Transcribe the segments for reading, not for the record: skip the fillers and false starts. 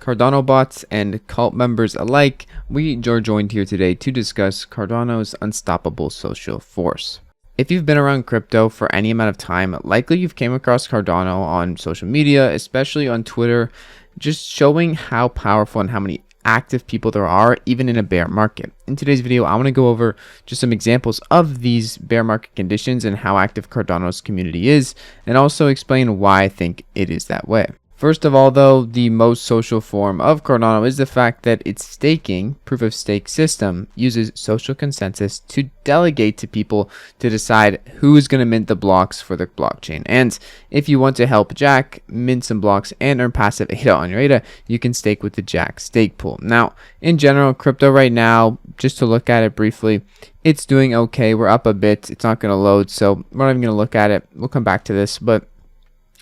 Cardano bots and cult members alike, we are joined here today to discuss Cardano's unstoppable social force. If you've been around crypto for any amount of time, likely you've came across Cardano on social media, especially on Twitter, just showing how powerful and how many active people there are even in a bear market. In today's video, I want to go over just some examples of these bear market conditions and how active Cardano's community is, and also explain why I think it is that way. First of all, though, the most social form of Cardano is the fact that its staking, proof of stake system, uses social consensus to delegate to people to decide who is going to mint the blocks for the blockchain. And if you want to help Jack mint some blocks and earn passive ADA on your ADA, you can stake with the Jack stake pool. Now, in general, crypto right now, just to look at it briefly, it's doing okay. We're up a bit. It's not going to load, so we're not even going to look at it. We'll come back to this, but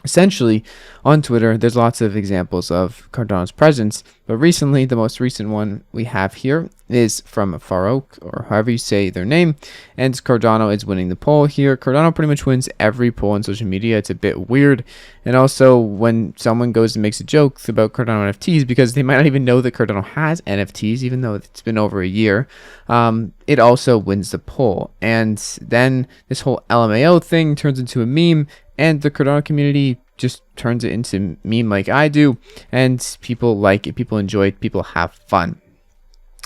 essentially, on Twitter, there's lots of examples of Cardano's presence, but recently, the most recent one we have here is from Farouk, or however you say their name, and Cardano is winning the poll here. Cardano pretty much wins every poll on social media. It's a bit weird, and also when someone goes and makes a joke about Cardano NFTs, because they might not even know that Cardano has NFTs, even though it's been over a year, it also wins the poll. And then this whole LMAO thing turns into a meme, and the Cardano community just turns it into meme like I do, and people like it, people enjoy it, people have fun.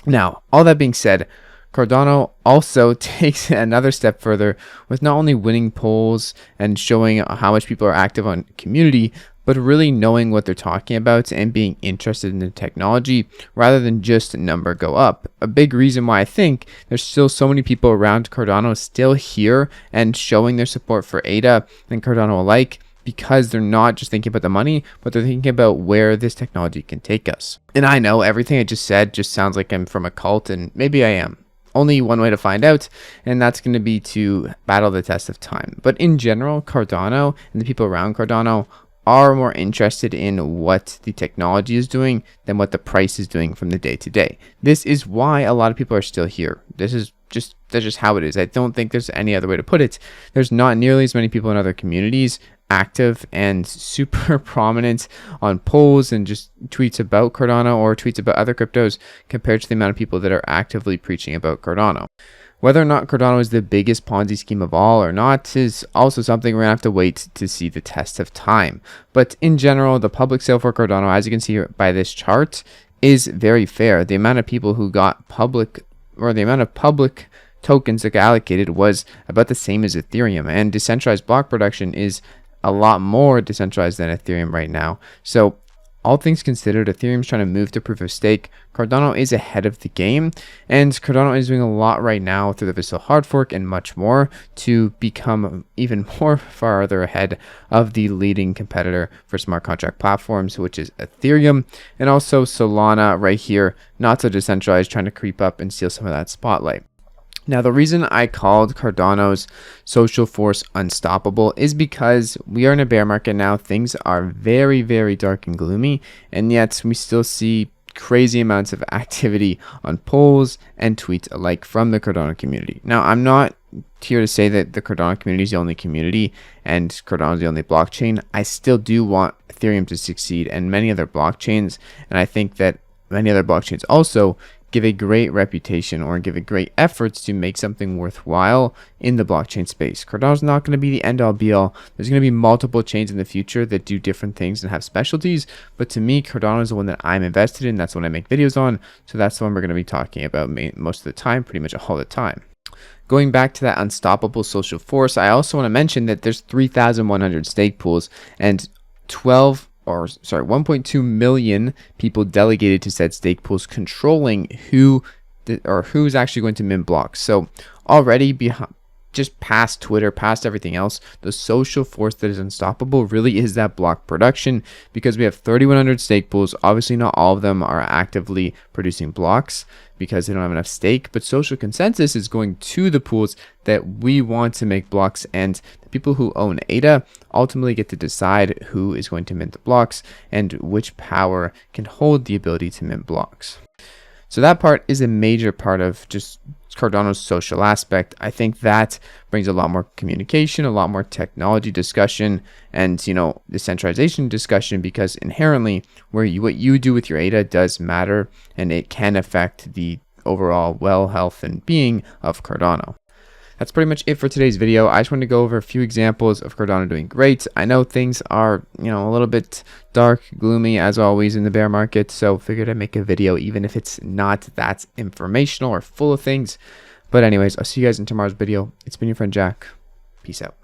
Now, all that being said, Cardano also takes another step further with not only winning polls and showing how much people are active on community, but really knowing what they're talking about and being interested in the technology rather than just a number go up. A big reason why I think there's still so many people around Cardano still here and showing their support for ADA and Cardano alike, because they're not just thinking about the money, but they're thinking about where this technology can take us. And I know everything I just said just sounds like I'm from a cult, and maybe I am. Only one way to find out, and that's going to be to battle the test of time. But in general, Cardano and the people around Cardano are more interested in what the technology is doing than what the price is doing from the day to day. This is why a lot of people are still here. That's just how it is. I don't think there's any other way to put it. There's not nearly as many people in other communities active and super prominent on polls and just tweets about Cardano or tweets about other cryptos compared to the amount of people that are actively preaching about Cardano. Whether or not Cardano is the biggest Ponzi scheme of all or not is also something we're going to have to wait to see the test of time. But in general, the public sale for Cardano, as you can see here by this chart, is very fair. The amount of people who got public, or the amount of public tokens that got allocated, was about the same as Ethereum, and decentralized block production is a lot more decentralized than Ethereum right now. So all things considered, Ethereum's trying to move to proof of stake. Cardano is ahead of the game, and Cardano is doing a lot right now through the Visceral hard fork and much more to become even more farther ahead of the leading competitor for smart contract platforms, which is Ethereum, and also Solana right here, not so decentralized, trying to creep up and steal some of that spotlight. Now, the reason I called Cardano's social force unstoppable is because we are in a bear market now. Things are very, very dark and gloomy, and yet we still see crazy amounts of activity on polls and tweets alike from the Cardano community. Now, I'm not here to say that the Cardano community is the only community and Cardano is the only blockchain. I still do want Ethereum to succeed and many other blockchains, and I think that many other blockchains also give a great reputation or give a great efforts to make something worthwhile in the blockchain space. Cardano's not going to be the end all be all. There's going to be multiple chains in the future that do different things and have specialties, but to me, Cardano is the one that I'm invested in. That's what I make videos on, so that's the one we're going to be talking about most of the time, pretty much all the time. Going back to that unstoppable social force, I also want to mention that there's 3,100 stake pools and 1.2 million people delegated to said stake pools, controlling who's actually going to mint blocks. So already just past Twitter, past everything else, the social force that is unstoppable really is that block production, because we have 3,100 stake pools. Obviously, not all of them are actively producing blocks because they don't have enough stake, but social consensus is going to the pools that we want to make blocks, and the people who own ADA ultimately get to decide who is going to mint the blocks and which power can hold the ability to mint blocks. So that part is a major part of just Cardano's social aspect. I think that brings a lot more communication, a lot more technology discussion, and decentralization discussion, because inherently what you do with your ADA does matter, and it can affect the overall health and being of Cardano. That's pretty much it for today's video. I just wanted to go over a few examples of Cardano doing great. I know things are, a little bit dark, gloomy as always in the bear market, so figured I'd make a video even if it's not that informational or full of things. But anyways, I'll see you guys in tomorrow's video. It's been your friend Jack. Peace out.